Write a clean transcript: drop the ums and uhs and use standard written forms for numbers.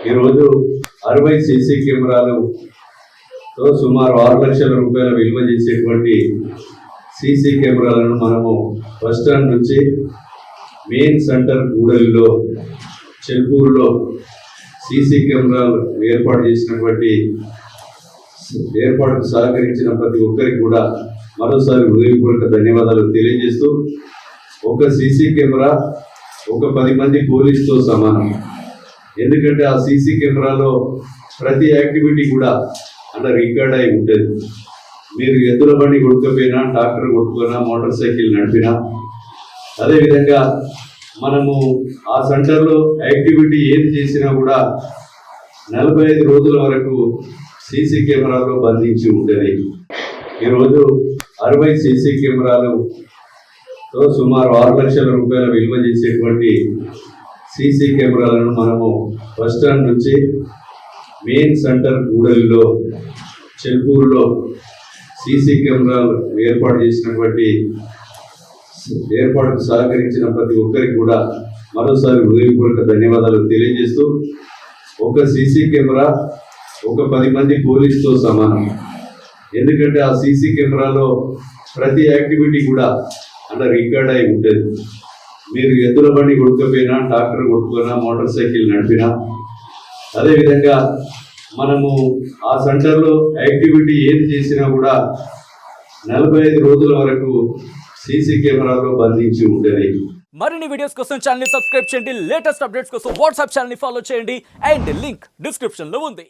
ఈరోజు 60 సీసీ కెమెరాలతో సుమారు 6 లక్షల రూపాయల విలువ చేసేటువంటి సీసీ కెమెరాలను మనము బస్ స్టాండ్ నుంచి మెయిన్ సెంటర్ కూడలిలో చెల్పూరులో సీసీ కెమెరాలు ఏర్పాటుకు సహకరించిన ప్రతి ఒక్కరికి కూడా మరోసారి హృదయపూర్వక ధన్యవాదాలు తెలియజేస్తూ, ఒక సీసీ కెమెరా ఒక 10 మంది పోలీసుతో సమానం. ఎందుకంటే ఆ సీసీ కెమెరాలో ప్రతి యాక్టివిటీ కూడా అలా రికార్డ్ అయి ఉంటుంది. మీరు ఎద్దుల బండి కొట్టుకపోయినా, ట్రాక్టర్ కొట్టుకున్నా, మోటార్ సైకిల్ నడిపినా, అదేవిధంగా మనము ఆ సెంటర్లో యాక్టివిటీ ఏది చేసినా కూడా 45 రోజుల వరకు సీసీ కెమెరాలో బంధించి ఉంటుంది. ఈరోజు 60 సీసీ కెమెరాలతో సుమారు 6 లక్షల రూపాయల విలువ చేసేటువంటి సీసీ కెమెరాలను మనము బస్ స్టాండ్ నుంచి మెయిన్ సెంటర్ కూడలిలో చెల్పూరులో సీసీ కెమెరాలు ఏర్పాటుకు సహకరించిన ప్రతి ఒక్కరికి కూడా మరోసారి హృదయపూర్వక ధన్యవాదాలు తెలియజేస్తూ, ఒక సీసీ కెమెరా ఒక 10 మంది పోలీసుతో సమానం. ఎందుకంటే ఆ సీసీ కెమెరాలో ప్రతి యాక్టివిటీ కూడా అలా రికార్డ్ అయి ఉంటుంది. మీరు ఎద్దుల బండి కొట్టుకపోయినా, ట్రాక్టర్ కొట్టుకున్నా, మోటార్ సైకిల్ నడిపినా, అదేవిధంగా మనము ఆ సెంటర్లో యాక్టివిటీ ఏది చేసినా కూడా 45 రోజుల వరకు సీసీ కెమెరాలో బంధించి ఉంటుంది. మరిన్ని వీడియోస్ కోసం ఛానల్ ని సబ్స్క్రైబ్ చేయండి. లేటెస్ట్ అప్డేట్స్ కోసం వాట్సాప్ ఛానల్ ని ఫాలో చేయండి. అండ్ లింక్ డిస్క్రిప్షన్ లో ఉంది.